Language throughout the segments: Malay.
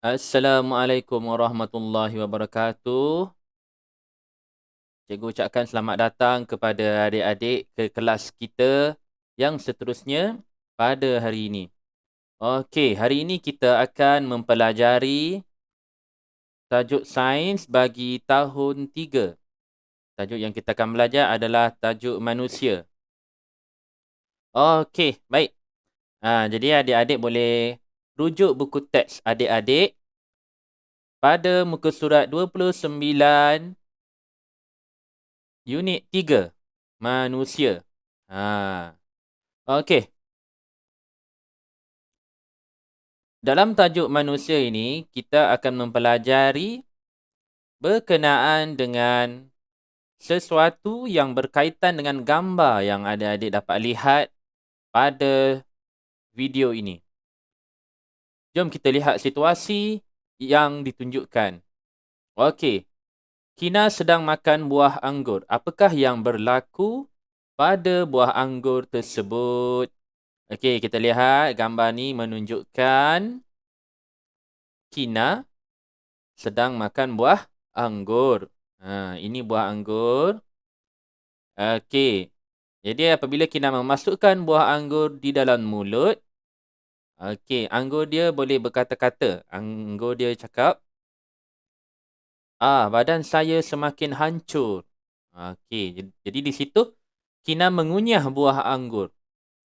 Assalamualaikum warahmatullahi wabarakatuh. Cikgu ucapkan selamat datang kepada adik-adik ke kelas kita yang seterusnya pada hari ini. Okey, hari ini kita akan mempelajari tajuk sains bagi tahun 3. Tajuk yang kita akan belajar adalah tajuk manusia. Okey, baik. Jadi adik-adik boleh rujuk buku teks adik-adik pada muka surat 29 Unit 3, manusia. Okey. Dalam tajuk manusia ini, kita akan mempelajari berkenaan dengan sesuatu yang berkaitan dengan gambar yang adik-adik dapat lihat pada video ini. Jom kita lihat situasi yang ditunjukkan. Okey. Kina sedang makan buah anggur. Apakah yang berlaku pada buah anggur tersebut? Okey, kita lihat gambar ni menunjukkan Kina sedang makan buah anggur. Ini buah anggur. Okey. Jadi apabila Kina memasukkan buah anggur di dalam mulut, okey, anggur dia boleh berkata-kata. Anggur dia cakap, badan saya semakin hancur. Okey, jadi di situ Kina mengunyah buah anggur.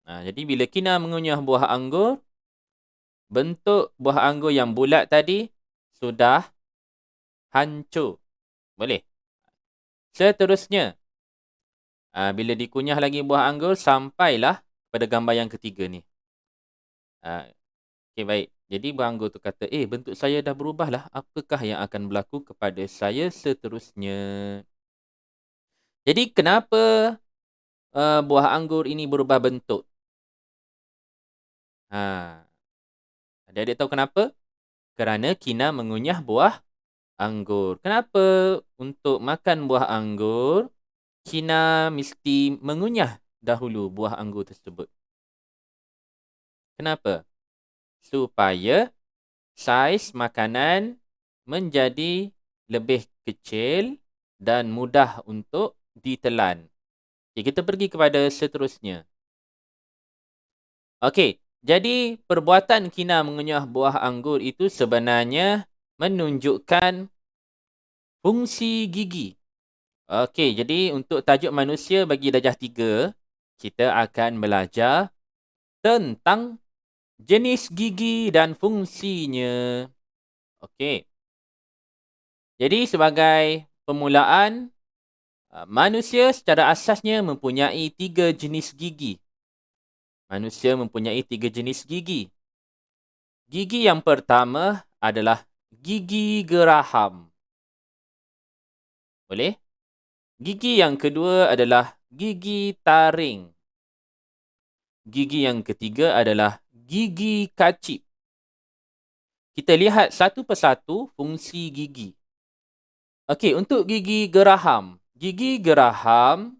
Jadi bila Kina mengunyah buah anggur, bentuk buah anggur yang bulat tadi sudah hancur. Boleh? Seterusnya, bila dikunyah lagi buah anggur, sampailah pada gambar yang ketiga ni. Okey, baik. Jadi buah anggur tu kata, bentuk saya dah berubah lah. Apakah yang akan berlaku kepada saya seterusnya? Jadi kenapa buah anggur ini berubah bentuk? Adik-adik tahu kenapa? Kerana Kina mengunyah buah anggur. Kenapa untuk makan buah anggur, Kina mesti mengunyah dahulu buah anggur tersebut? Kenapa? Supaya saiz makanan menjadi lebih kecil dan mudah untuk ditelan. Okay, kita pergi kepada seterusnya. Okey, jadi perbuatan Kina mengunyah buah anggur itu sebenarnya menunjukkan fungsi gigi. Okey, jadi untuk tajuk manusia bagi darjah 3, kita akan belajar tentang jenis gigi dan fungsinya. Okey. Jadi sebagai permulaan, manusia secara asasnya mempunyai 3 jenis gigi. Manusia mempunyai 3 jenis gigi. Gigi yang pertama adalah gigi geraham. Boleh? Gigi yang kedua adalah gigi taring. Gigi yang ketiga adalah gigi kacip. Kita lihat satu persatu fungsi gigi. Okey, untuk gigi geraham. Gigi geraham,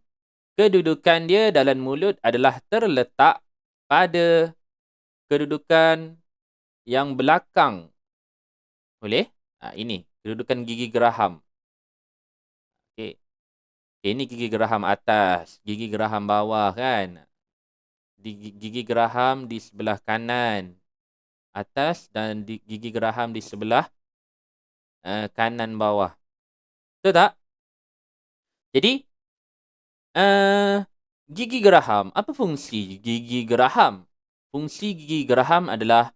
kedudukan dia dalam mulut adalah terletak pada kedudukan yang belakang. Boleh? Ini kedudukan gigi geraham. Okey. Ini gigi geraham atas, gigi geraham bawah kan. Gigi geraham di sebelah kanan atas dan gigi geraham di sebelah kanan bawah. Betul tak? Jadi gigi geraham, apa fungsi gigi geraham? Fungsi gigi geraham adalah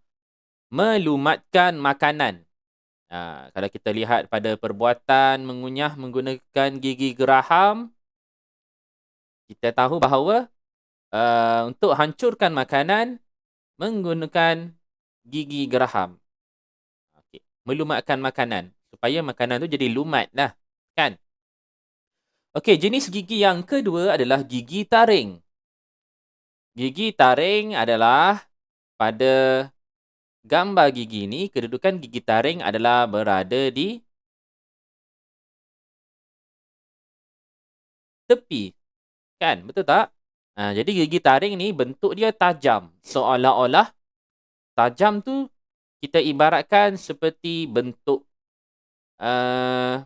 melumatkan makanan. Kalau kita lihat pada perbuatan mengunyah menggunakan gigi geraham, kita tahu bahawa untuk hancurkan makanan menggunakan gigi geraham. Okay. Melumatkan makanan supaya makanan tu jadi lumat lah, kan? Okey, jenis gigi yang kedua adalah gigi taring. Gigi taring adalah pada gambar gigi ni, kedudukan gigi taring adalah berada di tepi. Kan? Betul tak? Jadi gigi taring ni bentuk dia tajam. Seolah-olah tajam tu kita ibaratkan seperti bentuk uh,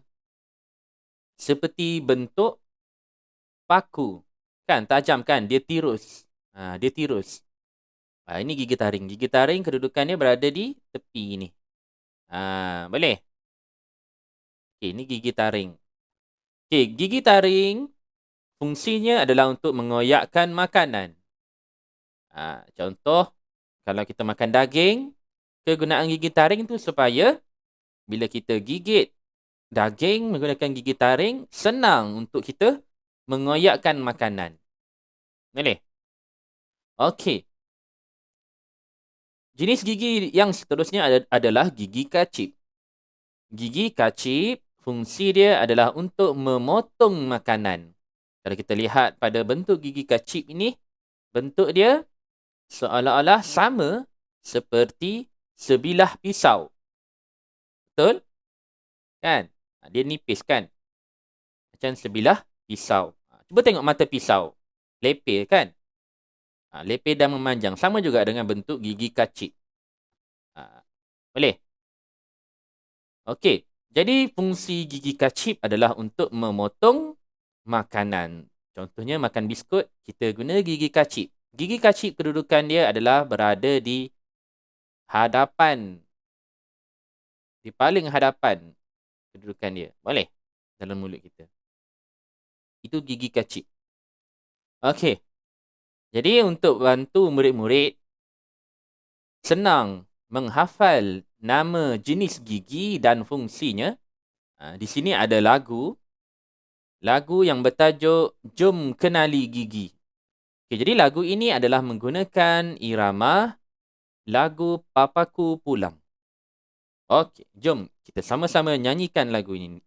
paku. Kan tajam kan, dia tirus. Dia tirus. Ini gigi taring. Gigi taring kedudukannya berada di tepi ni. Boleh? Okey, ini gigi taring. Okey, gigi taring fungsinya adalah untuk mengoyakkan makanan. Contoh, kalau kita makan daging, kegunaan gigi taring tu supaya bila kita gigit daging menggunakan gigi taring, senang untuk kita mengoyakkan makanan. Boleh? Okey. Jenis gigi yang seterusnya adalah gigi kacip. Gigi kacip, fungsi dia adalah untuk memotong makanan. Kalau kita lihat pada bentuk gigi kacip ini, bentuk dia seolah-olah sama seperti sebilah pisau. Betul? Kan? Dia nipis kan? Macam sebilah pisau. Cuba tengok mata pisau. Lepil kan? Lepil dan memanjang. Sama juga dengan bentuk gigi kacip. Boleh? Okey. Jadi fungsi gigi kacip adalah untuk memotong makanan. Contohnya makan biskut, kita guna gigi kacip. Gigi kacip kedudukan dia adalah berada di hadapan. Di paling hadapan kedudukan dia. Boleh? Dalam mulut kita. Itu gigi kacip. Okey. Jadi untuk bantu murid-murid senang menghafal nama jenis gigi dan fungsinya, di sini ada lagu yang bertajuk Jom Kenali Gigi. Okay, jadi lagu ini adalah menggunakan irama lagu Papaku Pulang. Okey, jom kita sama-sama nyanyikan lagu ini.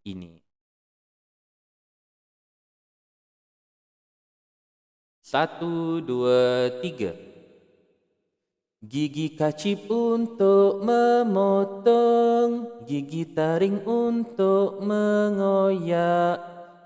1, 2, 3. Gigi kacip untuk memotong, gigi taring untuk mengoyak,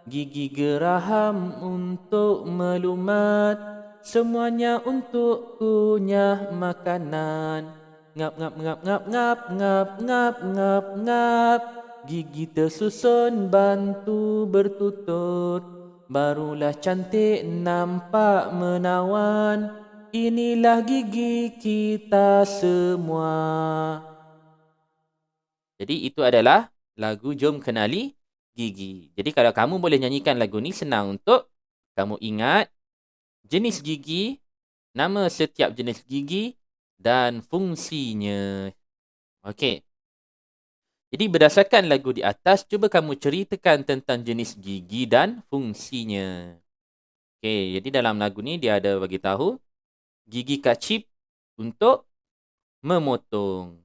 gigi geraham untuk melumat, semuanya untuk kunyah makanan. Ngap ngap ngap ngap ngap ngap ngap ngap ngap, gigi tersusun bantu bertutur, barulah cantik nampak menawan. Inilah gigi kita semua. Jadi itu adalah lagu Jom Kenali Gigi. Jadi kalau kamu boleh nyanyikan lagu ni, senang untuk kamu ingat jenis gigi, nama setiap jenis gigi dan fungsinya. Okey. Jadi berdasarkan lagu di atas, cuba kamu ceritakan tentang jenis gigi dan fungsinya. Okey, jadi dalam lagu ni dia ada bagi tahu gigi kacip untuk memotong,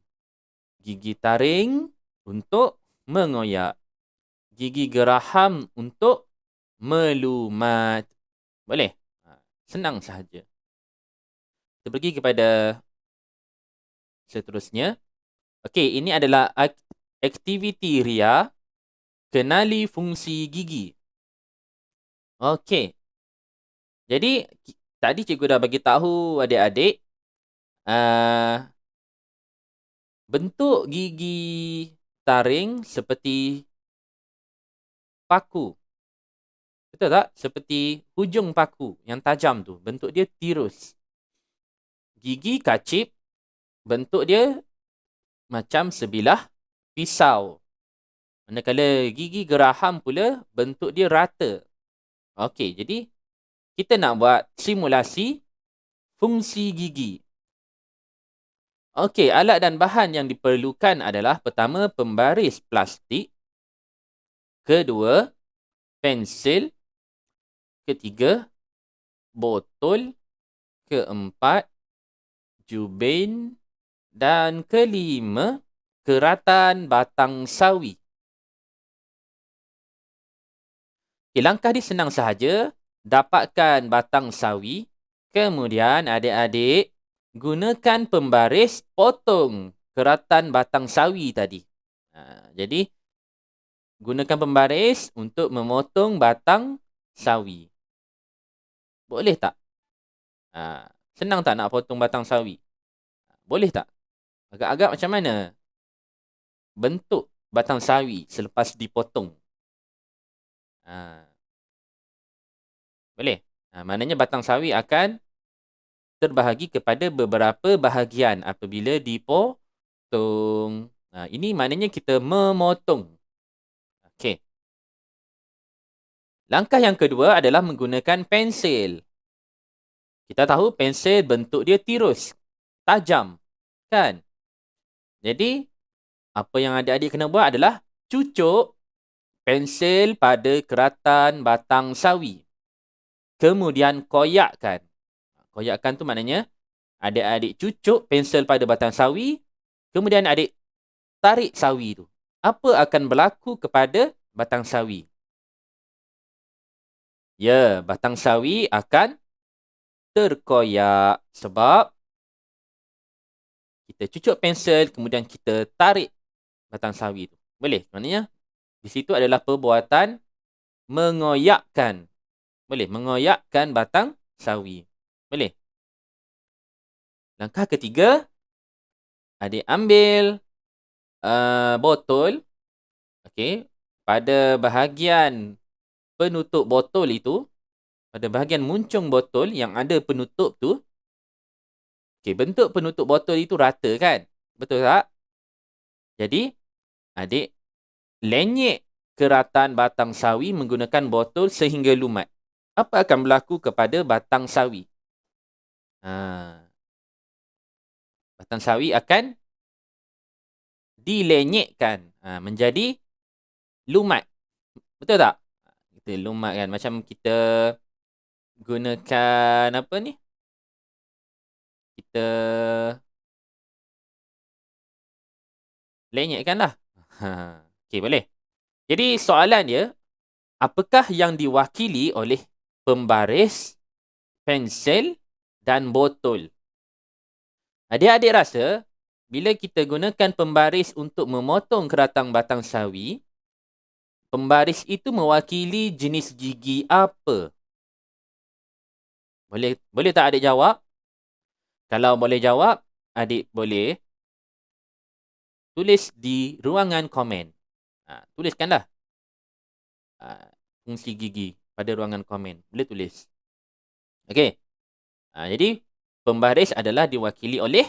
gigi taring untuk mengoyak, gigi geraham untuk melumat. Boleh? Senang sahaja. Kita pergi kepada seterusnya. Okey, ini adalah aktiviti ria kenali fungsi gigi. Okey. Jadi tadi cikgu dah bagi tahu adik-adik bentuk gigi taring seperti paku. Betul tak? Seperti hujung paku yang tajam tu. Bentuk dia tirus. Gigi kacip, bentuk dia macam sebilah pisau. Manakala gigi geraham pula, bentuk dia rata. Okey, jadi kita nak buat simulasi fungsi gigi. Okey, alat dan bahan yang diperlukan adalah pertama, pembaris plastik. Kedua, pensil. Ketiga, botol. Keempat, jubin. Dan kelima, keratan batang sawi. Okay, langkah dia senang sahaja. Dapatkan batang sawi. Kemudian adik-adik gunakan pembaris potong keratan batang sawi tadi. Jadi, gunakan pembaris untuk memotong batang sawi. Boleh tak? Senang tak nak potong batang sawi? Boleh tak? Agak-agak macam mana bentuk batang sawi selepas dipotong? Ha, boleh? Maknanya batang sawi akan terbahagi kepada beberapa bahagian apabila dipotong. Ini maknanya kita memotong. Okey. Langkah yang kedua adalah menggunakan pensil. Kita tahu pensil bentuk dia tirus, tajam, kan? Jadi, apa yang adik-adik kena buat adalah cucuk pensil pada keratan batang sawi. Kemudian koyakkan. Koyakkan tu maknanya adik-adik cucuk pensil pada batang sawi, kemudian adik tarik sawi tu. Apa akan berlaku kepada batang sawi? Ya, batang sawi akan terkoyak sebab kita cucuk pensel kemudian kita tarik batang sawi tu. Boleh? Maknanya di situ adalah perbuatan mengoyakkan. Boleh? Mengoyakkan batang sawi. Boleh? Langkah ketiga, adik ambil botol. Okey. Pada bahagian penutup botol itu, pada bahagian muncung botol yang ada penutup tu, okey, bentuk penutup botol itu rata kan? Betul tak? Jadi, adik lenyek keratan batang sawi menggunakan botol sehingga lumat. Apa akan berlaku kepada batang sawi? Batang sawi akan dilenyekkan menjadi lumat. Betul tak? Kita lumat kan. Macam kita gunakan apa ni? Kita lenyekkan lah. Okey, boleh. Jadi soalan dia, apakah yang diwakili oleh pembaris, pensel dan botol? Adik-adik rasa, bila kita gunakan pembaris untuk memotong keratan batang sawi, pembaris itu mewakili jenis gigi apa? Boleh tak adik jawab? Kalau boleh jawab, adik boleh tulis di ruangan komen. Tuliskanlah fungsi gigi pada ruangan komen. Boleh tulis. Okey. Jadi, pembaris adalah diwakili oleh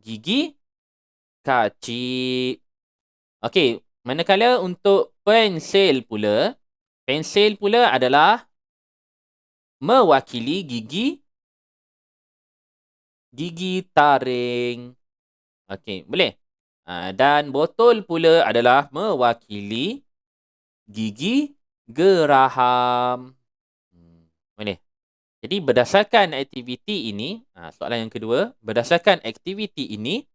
gigi kacip. Okey. Manakala untuk pensil pula adalah mewakili gigi taring. Okey, boleh? Dan botol pula adalah mewakili gigi geraham. Boleh? Jadi berdasarkan aktiviti ini, soalan yang kedua, berdasarkan aktiviti ini,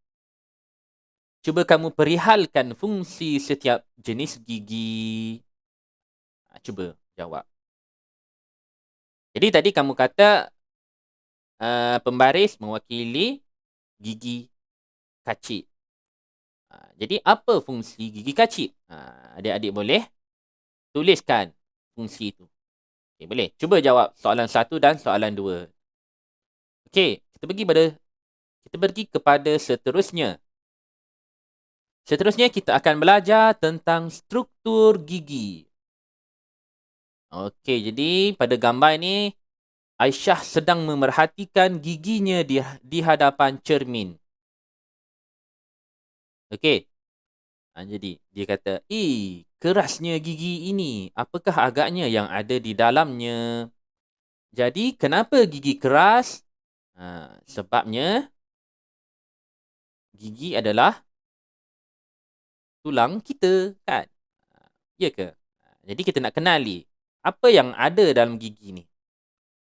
cuba kamu perihalkan fungsi setiap jenis gigi. Cuba jawab. Jadi tadi kamu kata pembaris mewakili gigi kacip. Jadi apa fungsi gigi kacip? Adik-adik boleh tuliskan fungsi itu. Okay, boleh. Cuba jawab soalan 1 dan soalan 2. Okey, kita pergi kepada seterusnya. Seterusnya kita akan belajar tentang struktur gigi. Okey, jadi pada gambar ini Aisyah sedang memerhatikan giginya di hadapan cermin. Okey. Jadi dia kata, kerasnya gigi ini. Apakah agaknya yang ada di dalamnya? Jadi kenapa gigi keras? Sebabnya gigi adalah tulang kita, kan? Ya ke? Jadi kita nak kenali apa yang ada dalam gigi ni.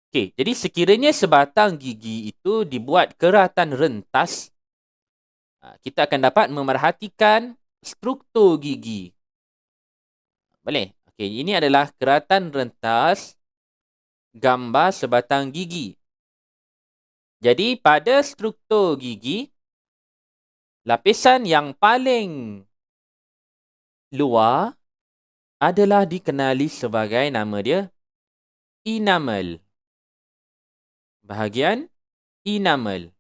Okey, jadi sekiranya sebatang gigi itu dibuat keratan rentas, kita akan dapat memerhatikan struktur gigi. Boleh? Okey, ini adalah keratan rentas gambar sebatang gigi. Jadi pada struktur gigi, lapisan yang paling luar adalah dikenali sebagai nama dia enamel. Bahagian enamel.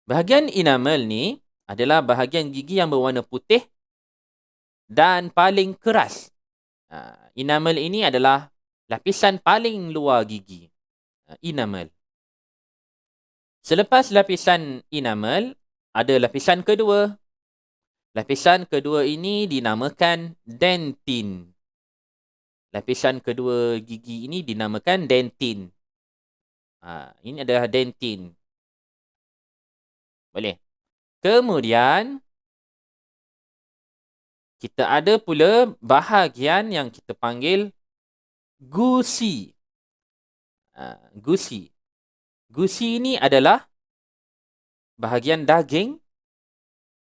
Bahagian enamel ni adalah bahagian gigi yang berwarna putih dan paling keras. Enamel ini adalah lapisan paling luar gigi. Enamel. Selepas lapisan enamel, ada lapisan kedua. Lapisan kedua ini dinamakan dentin. Lapisan kedua gigi ini dinamakan dentin. Ini adalah dentin. Boleh. Kemudian, kita ada pula bahagian yang kita panggil gusi. Gusi. Gusi ini adalah bahagian daging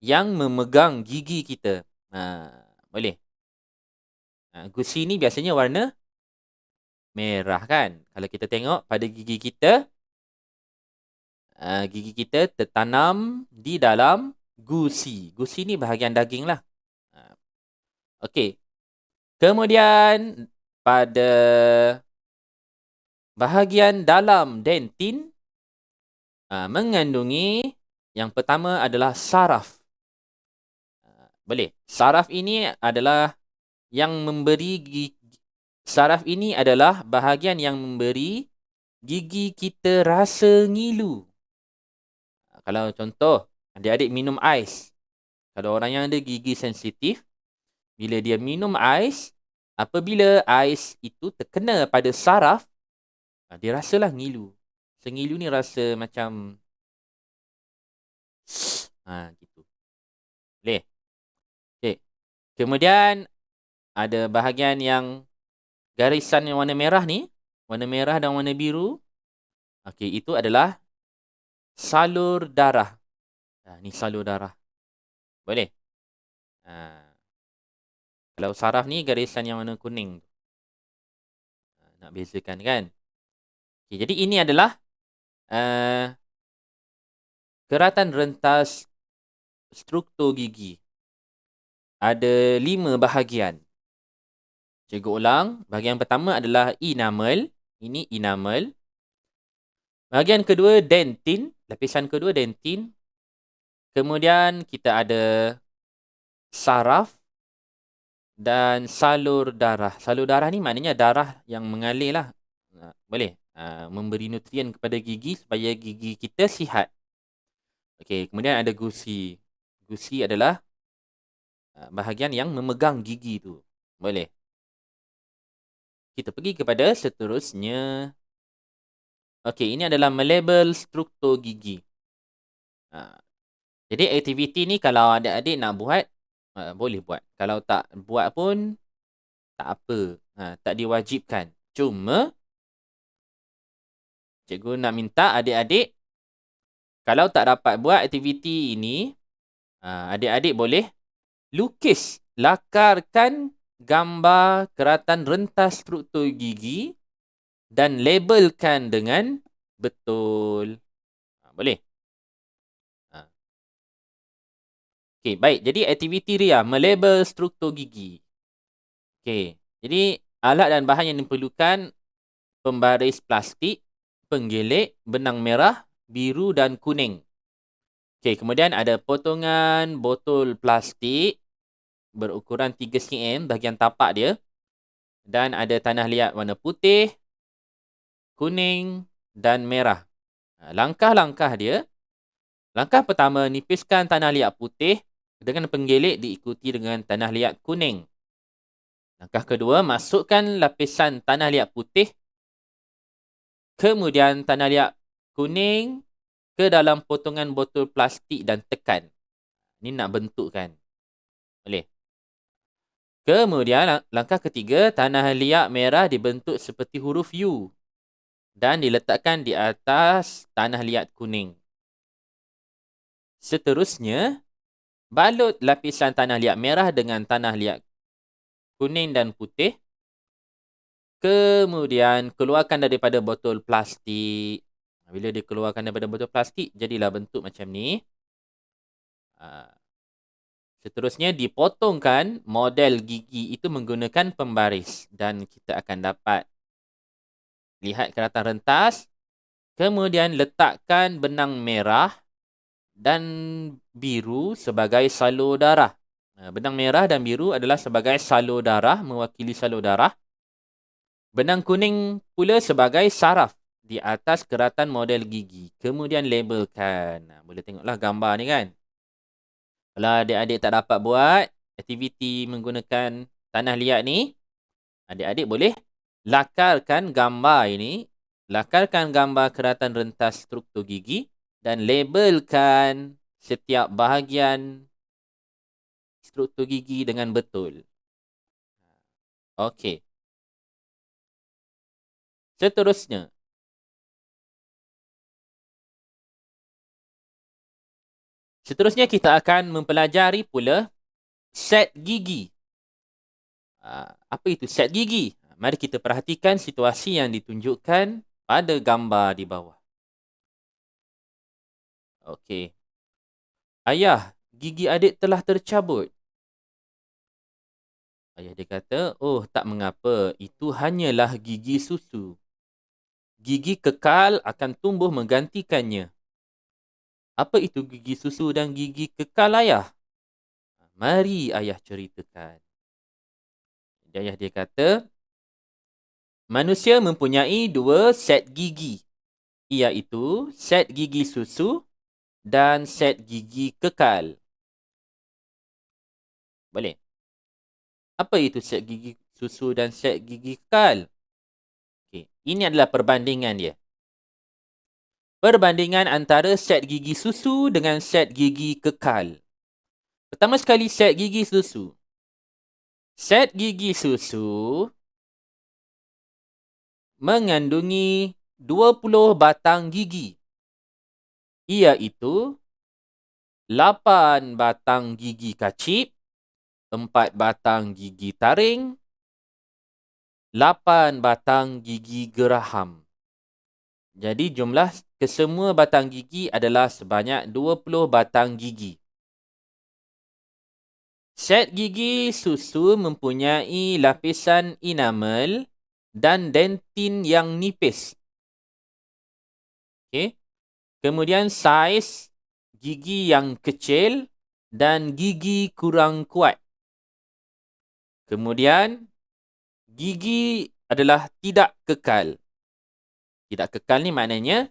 yang memegang gigi kita. Boleh. Gusi ni biasanya warna merah kan. Kalau kita tengok pada gigi kita tertanam di dalam gusi. Gusi ni bahagian daging lah. Okey. Kemudian pada bahagian dalam dentin mengandungi yang pertama adalah saraf. Boleh. Saraf ini adalah saraf ini adalah bahagian yang memberi gigi kita rasa ngilu. Kalau contoh, adik-adik minum ais. Kalau orang yang ada gigi sensitif, bila dia minum ais, apabila ais itu terkena pada saraf, dia rasalah ngilu. Sengilu ni rasa macam gitu. Boleh? Okay. Kemudian ada bahagian yang garisan yang warna merah ni, warna merah dan warna biru. Okey, itu adalah salur darah. Ni salur darah. Boleh? Kalau saraf ni garisan yang warna kuning. Nak bezakan kan? Okay, jadi ini adalah keratan rentas struktur gigi. Ada 5 bahagian. Cikgu ulang. Bahagian pertama adalah enamel. Ini enamel. Bahagian kedua dentin. Lapisan kedua dentin. Kemudian kita ada saraf dan salur darah. Salur darah ni maknanya darah yang mengalir lah. Boleh. Memberi nutrien kepada gigi supaya gigi kita sihat. Okey, kemudian ada gusi. Gusi adalah bahagian yang memegang gigi tu. Boleh. Kita pergi kepada seterusnya. Okey, ini adalah melabel struktur gigi. Jadi aktiviti ni kalau adik-adik nak buat, boleh buat. Kalau tak buat pun, tak apa. Tak diwajibkan. Cuma, cikgu nak minta adik-adik, kalau tak dapat buat aktiviti ini, adik-adik boleh lukis, lakarkan gambar keratan rentas struktur gigi dan labelkan dengan betul. Boleh? Okey, baik. Jadi aktiviti Ria, melabel struktur gigi. Okey, jadi alat dan bahan yang diperlukan, pembaris plastik, penggelik, benang merah, biru dan kuning. Okey, kemudian ada potongan botol plastik berukuran 3 cm bahagian tapak dia. Dan ada tanah liat warna putih, kuning dan merah. Langkah-langkah dia. Langkah pertama, nipiskan tanah liat putih dengan penggelik diikuti dengan tanah liat kuning. Langkah kedua, masukkan lapisan tanah liat putih, kemudian tanah liat kuning ke dalam potongan botol plastik dan tekan. Ini nak bentukkan. Boleh. Kemudian langkah ketiga, tanah liat merah dibentuk seperti huruf U dan diletakkan di atas tanah liat kuning. Seterusnya, balut lapisan tanah liat merah dengan tanah liat kuning dan putih. Kemudian keluarkan daripada botol plastik. Bila dikeluarkan daripada botol plastik, jadilah bentuk macam ni. Seterusnya dipotongkan model gigi itu menggunakan pembaris. Dan kita akan dapat lihat keratan rentas. Kemudian letakkan benang merah dan biru sebagai salur darah. Benang merah dan biru adalah sebagai salur darah, mewakili salur darah. Benang kuning pula sebagai saraf di atas keratan model gigi. Kemudian labelkan. Boleh tengoklah gambar ni kan. Kalau adik-adik tak dapat buat aktiviti menggunakan tanah liat ni, adik-adik boleh lakarkan gambar ini. Lakarkan gambar keratan rentas struktur gigi dan labelkan setiap bahagian struktur gigi dengan betul. Okey. Seterusnya. Seterusnya kita akan mempelajari pula set gigi. Apa itu set gigi? Mari kita perhatikan situasi yang ditunjukkan pada gambar di bawah. Okey. Ayah, gigi adik telah tercabut. Ayah dia kata, oh tak mengapa, itu hanyalah gigi susu. Gigi kekal akan tumbuh menggantikannya. Apa itu gigi susu dan gigi kekal, ayah? Mari ayah ceritakan. Ayah dia kata, manusia mempunyai 2 set gigi, iaitu set gigi susu dan set gigi kekal. Boleh? Apa itu set gigi susu dan set gigi kekal? Okay. Ini adalah perbandingan dia. Perbandingan antara set gigi susu dengan set gigi kekal. Pertama sekali, set gigi susu. Set gigi susu mengandungi 20 batang gigi, iaitu 8 batang gigi kacip, 4 batang gigi taring, 8 batang gigi geraham. Jadi jumlah kesemua batang gigi adalah sebanyak 20 batang gigi. Set gigi susu mempunyai lapisan enamel dan dentin yang nipis. Okay. Kemudian saiz gigi yang kecil dan gigi kurang kuat. Kemudian gigi adalah tidak kekal. Tidak kekal ni maknanya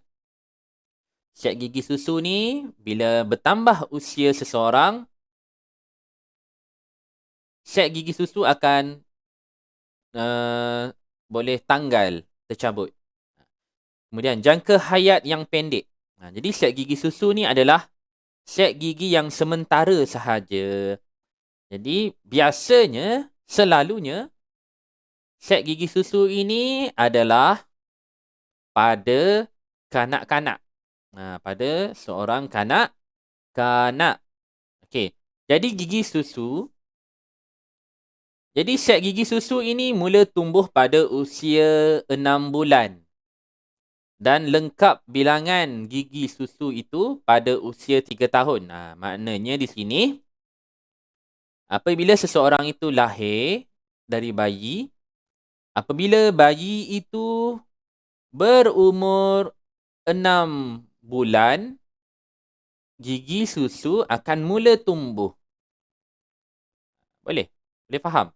set gigi susu ni bila bertambah usia seseorang, set gigi susu akan boleh tanggal, tercabut. Kemudian jangka hayat yang pendek. Jadi set gigi susu ni adalah set gigi yang sementara sahaja. Jadi biasanya, selalunya set gigi susu ini adalah pada kanak-kanak. Pada seorang kanak-kanak. Okey. Jadi gigi susu. Jadi set gigi susu ini mula tumbuh pada usia 6 bulan. Dan lengkap bilangan gigi susu itu pada usia 3 tahun. Maknanya di sini, apabila seseorang itu lahir dari bayi, apabila bayi itu berumur 6 bulan, gigi susu akan mula tumbuh. Boleh? Boleh faham?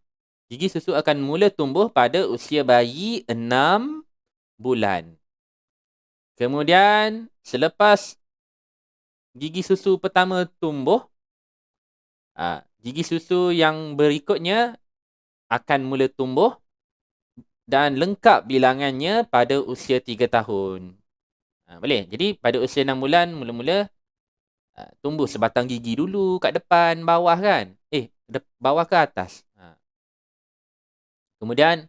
Gigi susu akan mula tumbuh pada usia bayi 6 bulan. Kemudian, selepas gigi susu pertama tumbuh, gigi susu yang berikutnya akan mula tumbuh dan lengkap bilangannya pada usia 3 tahun. Boleh? Jadi, pada usia 6 bulan, mula-mula tumbuh sebatang gigi dulu kat depan, bawah kan? Bawah ke atas? Kemudian,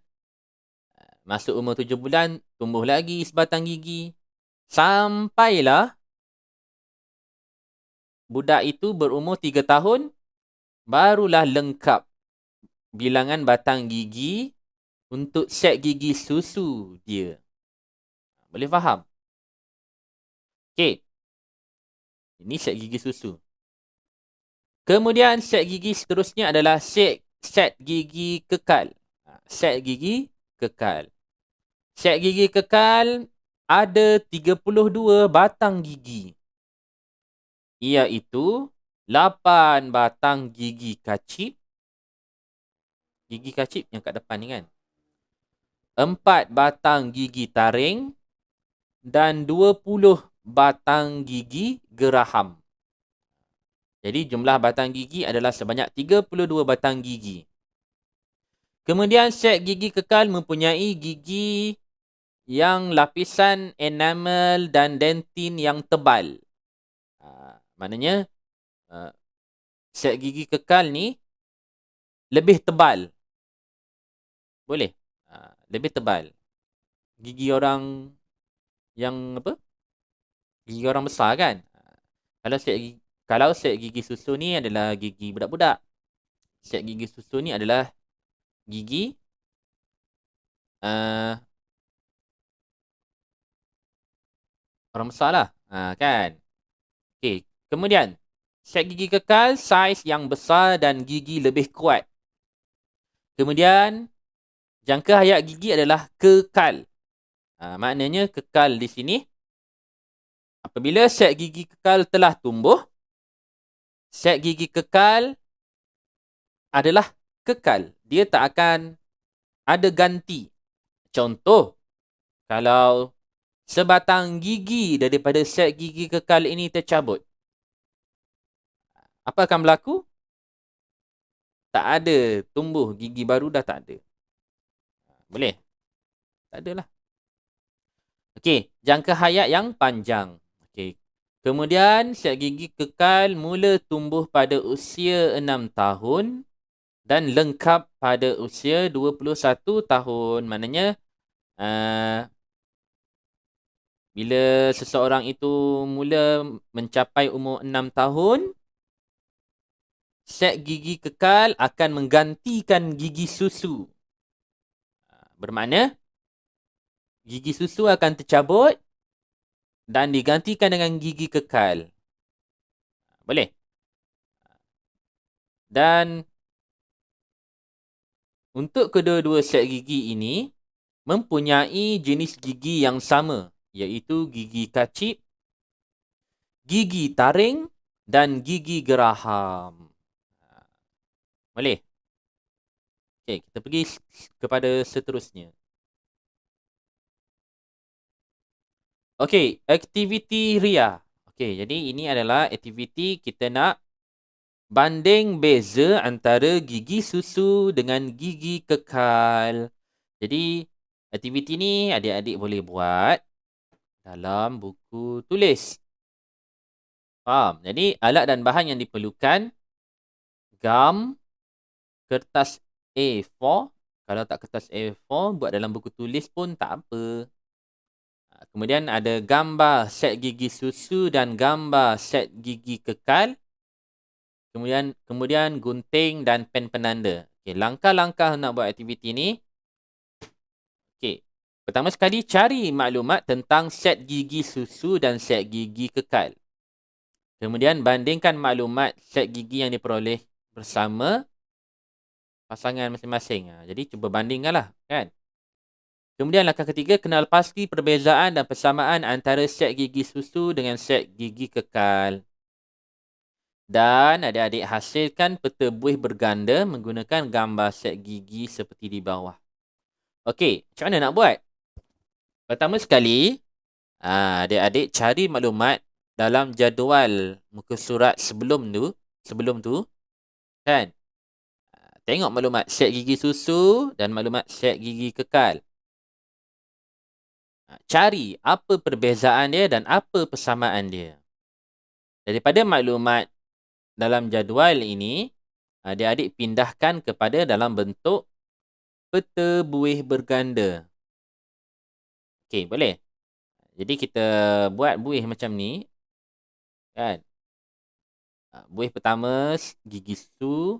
masuk umur 7 bulan, tumbuh lagi sebatang gigi. Sampailah budak itu berumur 3 tahun, barulah lengkap bilangan batang gigi untuk set gigi susu dia. Boleh faham? Okey. Ini set gigi susu. Kemudian set gigi seterusnya adalah set gigi kekal. Set gigi kekal. Set gigi kekal ada 32 batang gigi, iaitu 8 batang gigi kacip. Gigi kacip yang kat depan ni kan. 4 batang gigi taring dan 20 batang gigi geraham. Jadi jumlah batang gigi adalah sebanyak 32 batang gigi. Kemudian set gigi kekal mempunyai gigi yang lapisan enamel dan dentin yang tebal. Maknanya set gigi kekal ni lebih tebal. Boleh? Lebih tebal. Gigi orang yang apa? Gigi orang besar kan? Kalau set gigi susu ni adalah gigi budak-budak. Set gigi susu ni adalah gigi orang besar lah. Kan? Okay. Kemudian, set gigi kekal, saiz yang besar dan gigi lebih kuat. Kemudian, jangka hayat gigi adalah kekal. Maknanya kekal di sini. Apabila set gigi kekal telah tumbuh, set gigi kekal adalah kekal. Dia tak akan ada ganti. Contoh, kalau sebatang gigi daripada set gigi kekal ini tercabut, apa akan berlaku? Tak ada tumbuh gigi baru, dah tak ada. Boleh? Tak adalah. Okey, jangka hayat yang panjang. Okey. Kemudian set gigi kekal mula tumbuh pada usia 6 tahun dan lengkap pada usia 21 tahun. Maknanya bila seseorang itu mula mencapai umur 6 tahun, set gigi kekal akan menggantikan gigi susu. Bermakna gigi susu akan tercabut dan digantikan dengan gigi kekal. Boleh? Dan untuk kedua-dua set gigi ini mempunyai jenis gigi yang sama, iaitu gigi kacip, gigi taring dan gigi geraham. Boleh? Okey, kita pergi kepada seterusnya. Okey, aktiviti ria. Okey, jadi ini adalah aktiviti kita nak banding beza antara gigi susu dengan gigi kekal. Jadi, aktiviti ni adik-adik boleh buat dalam buku tulis. Faham? Jadi, alat dan bahan yang diperlukan, gam, kertas A4. Kalau tak kertas A4, buat dalam buku tulis pun tak apa. Kemudian ada gambar set gigi susu dan gambar set gigi kekal. Kemudian gunting dan pen penanda. Okay, langkah-langkah nak buat aktiviti ni. Okay. Pertama sekali, cari maklumat tentang set gigi susu dan set gigi kekal. Kemudian bandingkan maklumat set gigi yang diperoleh bersama pasangan masing-masing. Jadi cuba bandingkanlah, kan? Kemudian langkah ketiga, kenal pasti perbezaan dan persamaan antara set gigi susu dengan set gigi kekal. Dan adik-adik hasilkan peta buih berganda menggunakan gambar set gigi seperti di bawah. Okey, macam mana nak buat? Pertama sekali, adik-adik cari maklumat dalam jadual muka surat sebelum tu, kan? Tengok maklumat set gigi susu dan maklumat set gigi kekal. Cari apa perbezaan dia dan apa persamaan dia. Daripada maklumat dalam jadual ini, adik-adik pindahkan kepada dalam bentuk peta buih berganda. Okey, boleh? Jadi kita buat buih macam ni. Kan? Buih pertama, gigi susu.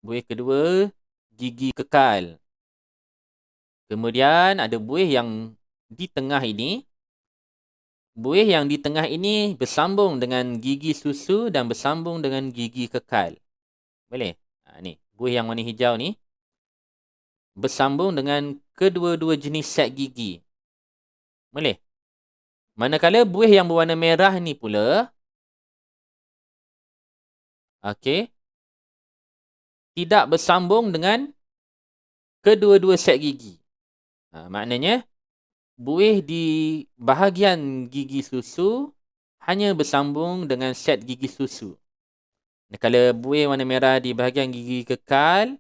Buih kedua, gigi kekal. Kemudian ada buih yang di tengah ini. Buih yang di tengah ini bersambung dengan gigi susu dan bersambung dengan gigi kekal. Boleh? Ni, buih yang warna hijau ni bersambung dengan kedua-dua jenis set gigi. Boleh? Manakala buih yang berwarna merah ni pula Okey. Tidak bersambung dengan kedua-dua set gigi. Maknanya, buih di bahagian gigi susu hanya bersambung dengan set gigi susu. Kalau buih warna merah di bahagian gigi kekal,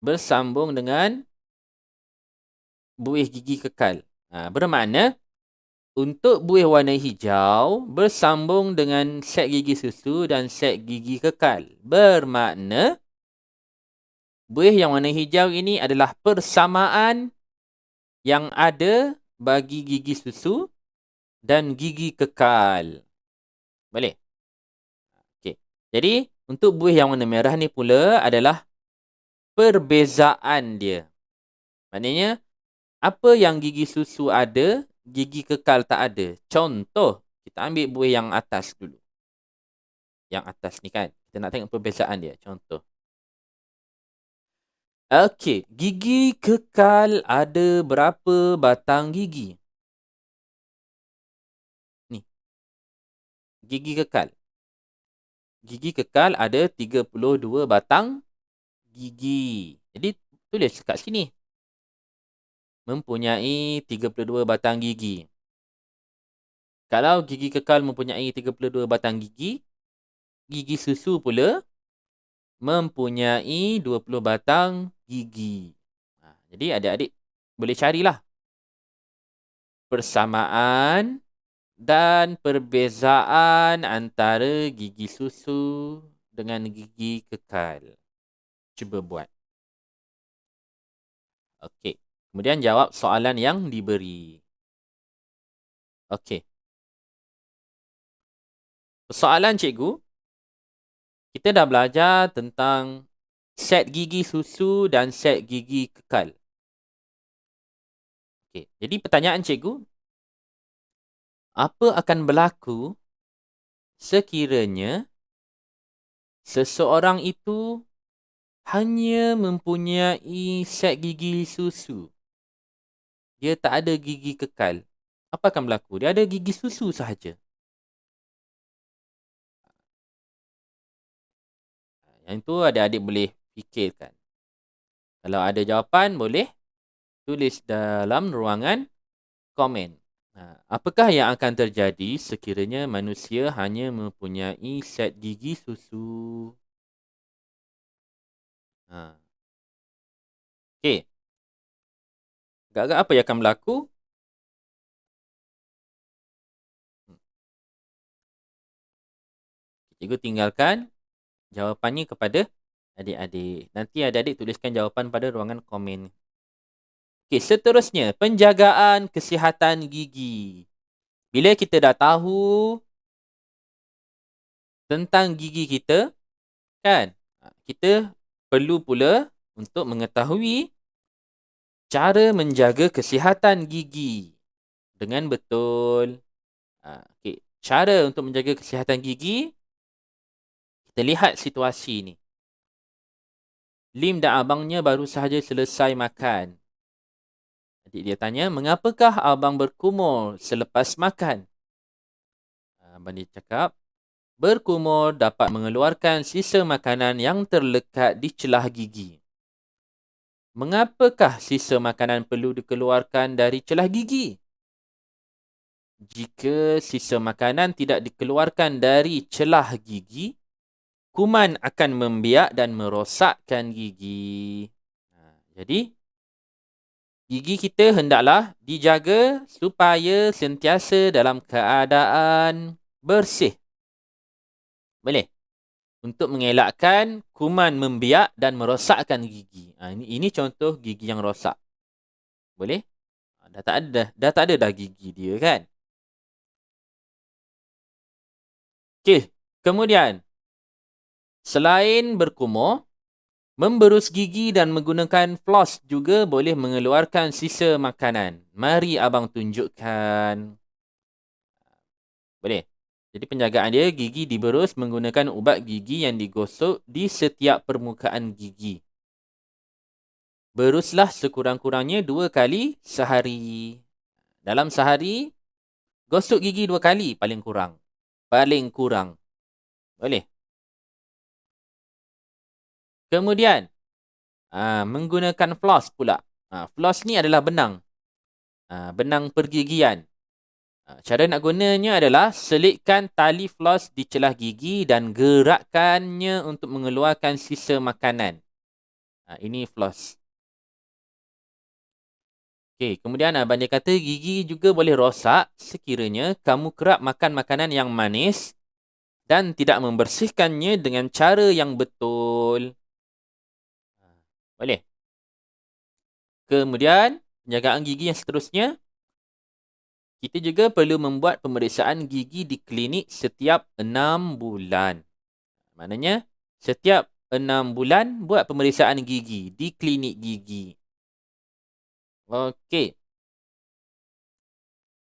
bersambung dengan buih gigi kekal. Bermakna, untuk buih warna hijau, bersambung dengan set gigi susu dan set gigi kekal. Bermakna, buih yang warna hijau ini adalah persamaan yang ada bagi gigi susu dan gigi kekal. Boleh? Okey. Jadi, untuk buih yang warna merah ni pula adalah perbezaan dia. Maknanya, apa yang gigi susu ada, gigi kekal tak ada. Contoh, kita ambil buih yang atas dulu. Yang atas ni kan. Kita nak tengok perbezaan dia. Contoh. Okey, gigi kekal ada berapa batang gigi? Ni. Gigi kekal. Gigi kekal ada 32 batang gigi. Jadi, tulis kat sini. Mempunyai 32 batang gigi. Kalau gigi kekal mempunyai 32 batang gigi, gigi susu pula mempunyai 20 batang gigi. Jadi adik-adik boleh carilah persamaan dan perbezaan antara gigi susu dengan gigi kekal. Cuba buat. Okey. Kemudian jawab soalan yang diberi. Okey. Soalan cikgu, kita dah belajar tentang set gigi susu dan set gigi kekal. Okey. Jadi pertanyaan cikgu, apa akan berlaku sekiranya seseorang itu hanya mempunyai set gigi susu? Dia tak ada gigi kekal. Apa akan berlaku? Dia ada gigi susu sahaja. Yang itu adik-adik boleh fikirkan. Kalau ada jawapan, boleh tulis dalam ruangan komen. Apakah yang akan terjadi sekiranya manusia hanya mempunyai set gigi susu? Okey. Agak-agak apa yang akan berlaku? Cikgu tinggalkan jawapannya kepada adik-adik. Nanti adik-adik tuliskan jawapan pada ruangan komen. Okey, seterusnya, penjagaan kesihatan gigi. Bila kita dah tahu tentang gigi kita, kan? Kita perlu pula untuk mengetahui cara menjaga kesihatan gigi dengan betul. Okey, cara untuk menjaga kesihatan gigi, kita lihat situasi ni. Lim dan abangnya baru sahaja selesai makan. Adik dia tanya, mengapakah abang berkumur selepas makan? Abang dia cakap, berkumur dapat mengeluarkan sisa makanan yang terlekat di celah gigi. Mengapakah sisa makanan perlu dikeluarkan dari celah gigi? Jika sisa makanan tidak dikeluarkan dari celah gigi, kuman akan membiak dan merosakkan gigi. Jadi, gigi kita hendaklah dijaga supaya sentiasa dalam keadaan bersih. Boleh? Untuk mengelakkan kuman membiak dan merosakkan gigi. Ini contoh gigi yang rosak. Boleh? Dah tak ada dah gigi dia kan? Okey. Kemudian, selain berkumur, memberus gigi dan menggunakan floss juga boleh mengeluarkan sisa makanan. Mari abang tunjukkan. Boleh? Jadi penjagaan dia, gigi diberus menggunakan ubat gigi yang digosok di setiap permukaan gigi. Beruslah sekurang-kurangnya 2 kali sehari. Dalam sehari, gosok gigi 2 kali paling kurang. Paling kurang. Boleh? Kemudian, menggunakan floss pula. Floss ni adalah benang. Benang pergigian. Cara nak gunanya adalah selitkan tali floss di celah gigi dan gerakkannya untuk mengeluarkan sisa makanan. Ini floss. Okey, kemudian Abang dia kata gigi juga boleh rosak sekiranya kamu kerap makan makanan yang manis dan tidak membersihkannya dengan cara yang betul. Boleh. Kemudian, penjagaan gigi yang seterusnya, kita juga perlu membuat pemeriksaan gigi di klinik setiap 6 bulan. Maknanya, setiap 6 bulan buat pemeriksaan gigi di klinik gigi. Okey.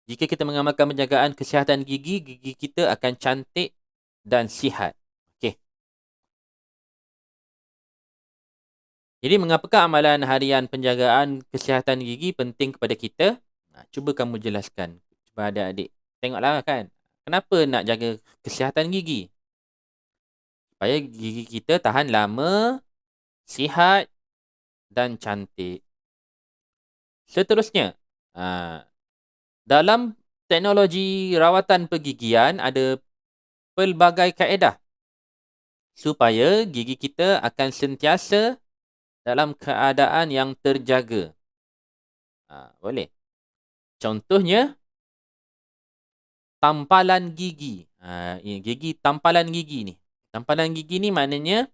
Jika kita mengamalkan penjagaan kesihatan gigi, gigi kita akan cantik dan sihat. Okey. Jadi, mengapakah amalan harian penjagaan kesihatan gigi penting kepada kita? Cuba kamu jelaskan. Cuba adik-adik. Tengoklah kan. Kenapa nak jaga kesihatan gigi? Supaya gigi kita tahan lama, sihat dan cantik. Seterusnya, dalam teknologi rawatan pergigian ada pelbagai kaedah supaya gigi kita akan sentiasa dalam keadaan yang terjaga. Boleh. Contohnya, tampalan gigi. Gigi tampalan gigi ni. Tampalan gigi ni maknanya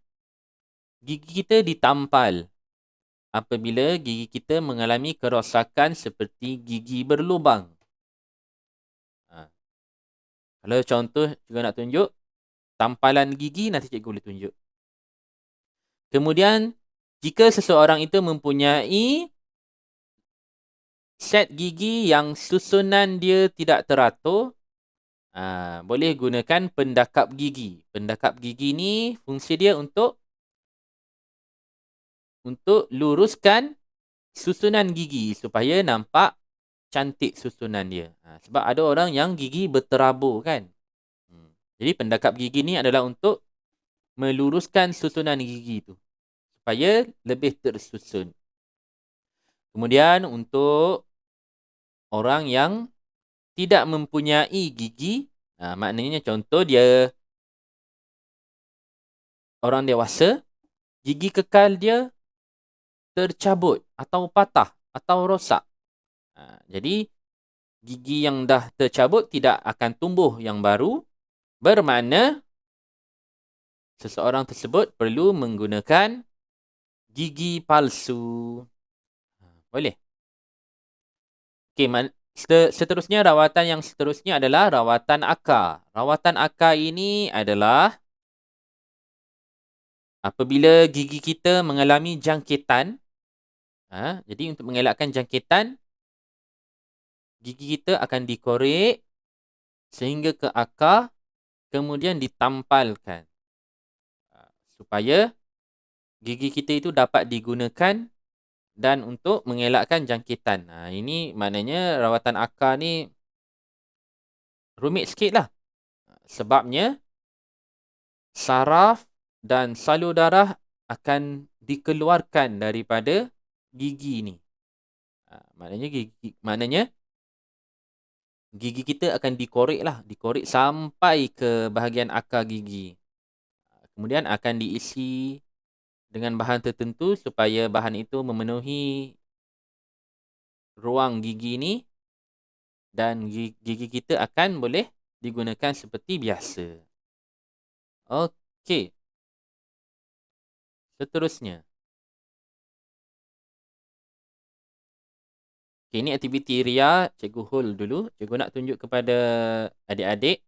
gigi kita ditampal apabila gigi kita mengalami kerosakan seperti gigi berlubang. Kalau contoh juga nak tunjuk, tampalan gigi nanti cikgu boleh tunjuk. Kemudian, jika seseorang itu mempunyai set gigi yang susunan dia tidak teratur, boleh gunakan pendakap gigi. Pendakap gigi ni fungsi dia untuk luruskan susunan gigi supaya nampak cantik susunan dia. Sebab ada orang yang gigi berterabur kan. Jadi pendakap gigi ni adalah untuk meluruskan susunan gigi tu supaya lebih tersusun. Kemudian untuk orang yang tidak mempunyai gigi, maknanya contoh dia orang dewasa, gigi kekal dia tercabut atau patah atau rosak. Jadi gigi yang dah tercabut tidak akan tumbuh yang baru, bermakna seseorang tersebut perlu menggunakan gigi palsu. Boleh. Okey, seterusnya rawatan yang seterusnya adalah rawatan akar. Rawatan akar ini adalah apabila gigi kita mengalami jangkitan. Jadi untuk mengelakkan jangkitan, gigi kita akan dikorek sehingga ke akar, kemudian ditampalkan. Supaya gigi kita itu dapat digunakan dan untuk mengelakkan jangkitan. Ini maknanya rawatan akar ni rumit sikit lah. Sebabnya, saraf dan salur darah akan dikeluarkan daripada gigi ni. Maknanya gigi kita akan dikorek lah. Dikorek sampai ke bahagian akar gigi. Kemudian akan diisi dengan bahan tertentu supaya bahan itu memenuhi ruang gigi ni dan gigi kita akan boleh digunakan seperti biasa. Okey. Seterusnya. Okay, ini aktiviti Ria. Cikgu hold dulu. Cikgu nak tunjuk kepada adik-adik.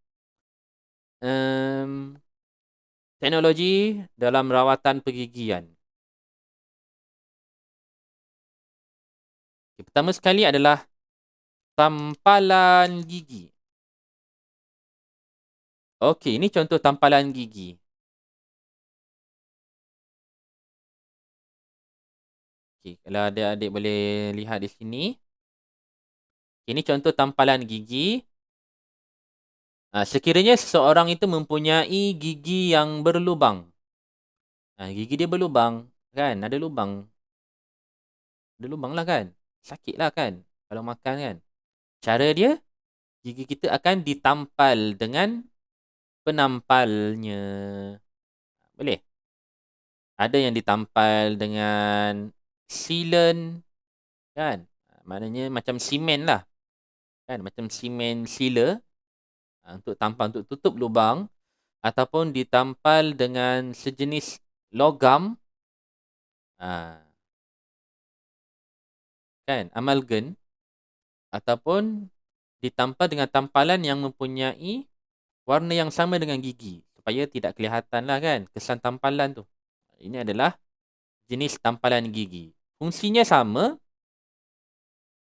Teknologi dalam rawatan pergigian. Okay, pertama sekali adalah tampalan gigi. Okey, ini contoh tampalan gigi. Okay, kalau adik-adik boleh lihat di sini. Ini contoh tampalan gigi. Sekiranya seseorang itu mempunyai gigi yang berlubang. Gigi dia berlubang, kan? Ada lubang. Ada lubang lah kan? Sakit lah kan? Kalau makan kan? Cara dia, gigi kita akan ditampal dengan penampalnya. Boleh? Ada yang ditampal dengan sealant, kan? Maknanya macam simen lah. Kan? Macam simen sealer untuk tampal, untuk tutup lubang. Ataupun ditampal dengan sejenis logam, kan? Amalgam. Ataupun ditampal dengan tampalan yang mempunyai warna yang sama dengan gigi. Supaya tidak kelihatan lah kan kesan tampalan tu. Ini adalah jenis tampalan gigi. Fungsinya sama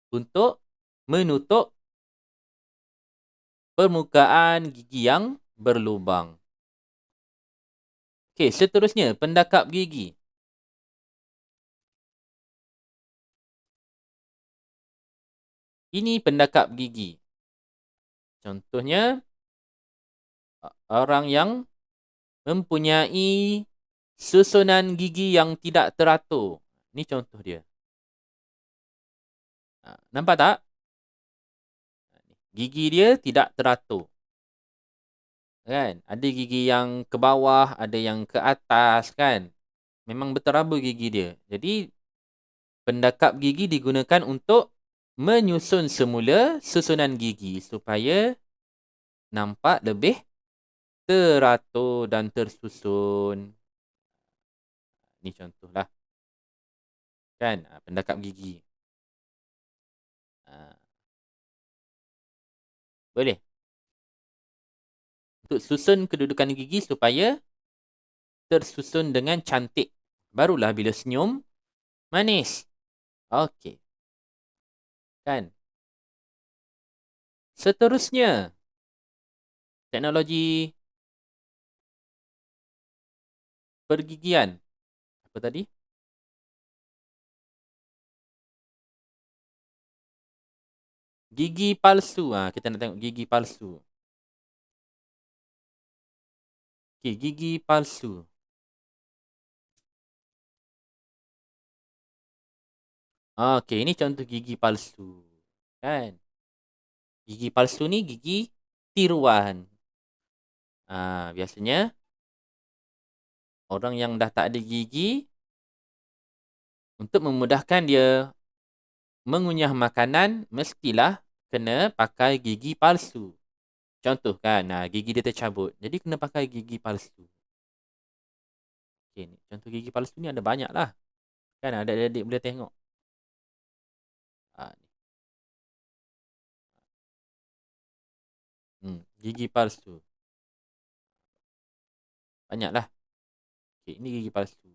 untuk menutup permukaan gigi yang berlubang. Okey, seterusnya pendakap gigi. Ini pendakap gigi. Contohnya, orang yang mempunyai susunan gigi yang tidak teratur. Ini contoh dia. Nampak tak? Gigi dia tidak teratur. Kan? Ada gigi yang ke bawah, ada yang ke atas kan. Memang berterabur gigi dia. Jadi pendakap gigi digunakan untuk menyusun semula susunan gigi supaya nampak lebih teratur dan tersusun. Ini contohlah. Kan? Pendakap gigi. Boleh? Untuk susun kedudukan gigi supaya tersusun dengan cantik. Barulah bila senyum, manis. Okey. Kan? Seterusnya, teknologi pergigian. Apa tadi? Gigi palsu. Kita nak tengok gigi palsu. Okey, gigi palsu. Okey, ini contoh gigi palsu. Kan? Gigi palsu ni gigi tiruan. Biasanya orang yang dah tak ada gigi, untuk memudahkan dia mengunyah makanan, mestilah kena pakai gigi palsu. Contoh kan, gigi dia tercabut. Jadi kena pakai gigi palsu. Okay, contoh gigi palsu ni ada banyak lah. Kan ada adik-adik boleh tengok. Gigi palsu. Banyak lah. Okay, ini gigi palsu.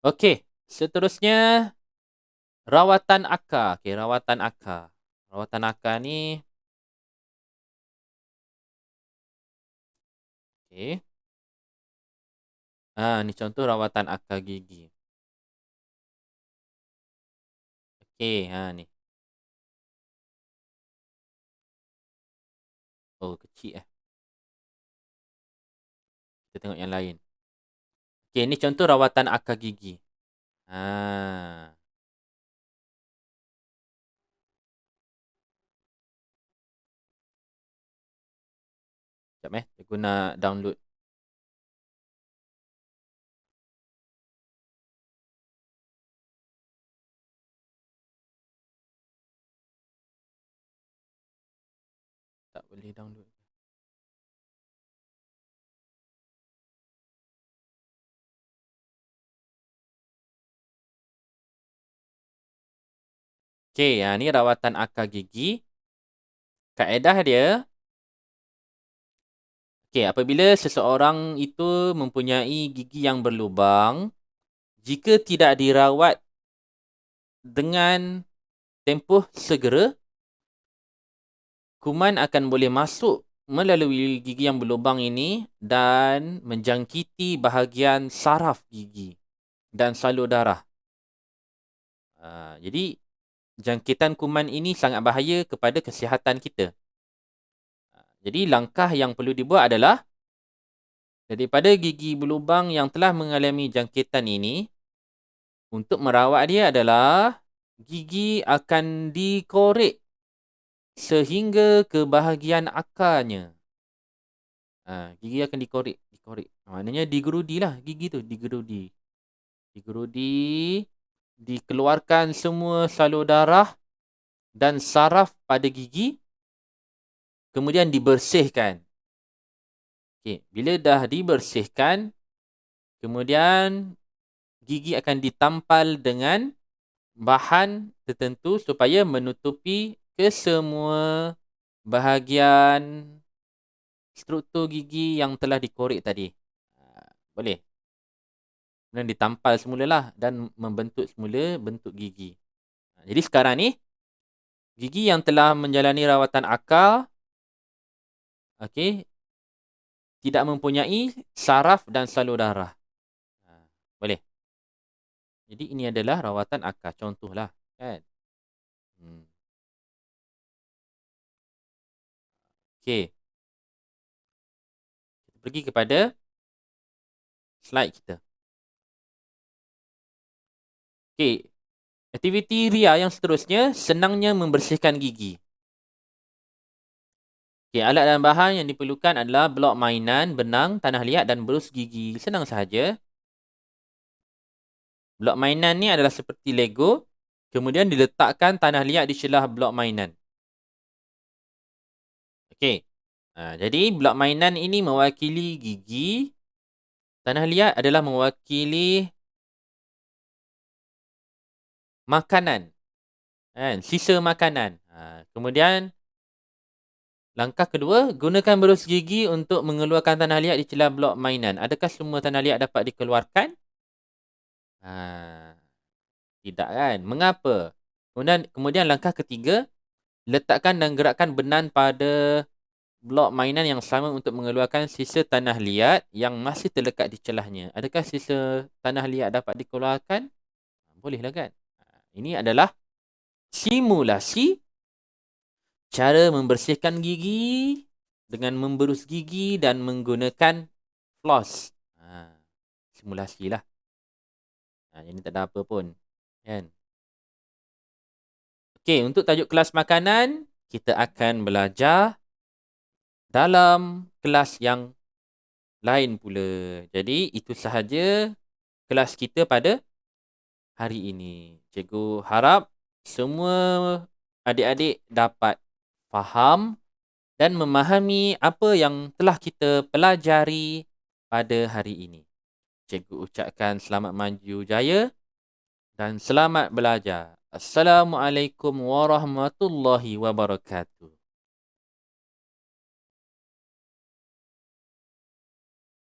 Okey, seterusnya rawatan akar. Okey, rawatan akar. Rawatan akar ni, okey. Ni contoh rawatan akar gigi. Okey, ni. Oh, kecil Kita tengok yang lain. Okey, ni contoh rawatan akar gigi. Sekejap saya guna download. Tak boleh download. Okey, ni rawatan akar gigi. Kaedah dia, okey, apabila seseorang itu mempunyai gigi yang berlubang, jika tidak dirawat dengan tempoh segera, kuman akan boleh masuk melalui gigi yang berlubang ini dan menjangkiti bahagian saraf gigi dan salur darah. Jadi, jangkitan kuman ini sangat bahaya kepada kesihatan kita. Jadi langkah yang perlu dibuat adalah Daripada gigi berlubang yang telah mengalami jangkitan ini, untuk merawat dia adalah gigi akan dikorek sehingga ke bahagian akarnya. Gigi akan dikorek. Maknanya digerudi lah gigi tu, digerudi. Dikeluarkan semua salur darah dan saraf pada gigi, kemudian dibersihkan. Okay. Bila dah dibersihkan, kemudian gigi akan ditampal dengan bahan tertentu supaya menutupi kesemua bahagian struktur gigi yang telah dikorek tadi. Boleh. Kemudian ditampal semulalah dan membentuk semula bentuk gigi. Jadi sekarang ni, gigi yang telah menjalani rawatan akar, tidak mempunyai saraf dan salur darah. Boleh. Jadi ini adalah rawatan akar. Contohlah. Kan? Okey. Kita pergi kepada slide kita. Okey. Aktiviti Ria yang seterusnya, senangnya membersihkan gigi. Okay, alat dan bahan yang diperlukan adalah blok mainan, benang, tanah liat dan berus gigi. Senang sahaja. Blok mainan ni adalah seperti Lego. Kemudian diletakkan tanah liat di celah blok mainan. Okey. Jadi blok mainan ini mewakili gigi. Tanah liat adalah mewakili makanan. Sisa makanan. Kemudian langkah kedua, gunakan berus gigi untuk mengeluarkan tanah liat di celah blok mainan. Adakah semua tanah liat dapat dikeluarkan? Tidak kan? Mengapa? Kemudian langkah ketiga, letakkan dan gerakkan benan pada blok mainan yang sama untuk mengeluarkan sisa tanah liat yang masih terlekat di celahnya. Adakah sisa tanah liat dapat dikeluarkan? Bolehlah kan? Ini adalah simulasi cara membersihkan gigi dengan memberus gigi dan menggunakan floss. Simulasi lah. Ini tak ada apa pun. Kan? Okey, untuk tajuk kelas makanan, kita akan belajar dalam kelas yang lain pula. Jadi, itu sahaja kelas kita pada hari ini. Cikgu harap semua adik-adik dapat faham dan memahami apa yang telah kita pelajari pada hari ini. Cikgu ucapkan selamat maju jaya dan selamat belajar. Assalamualaikum warahmatullahi wabarakatuh.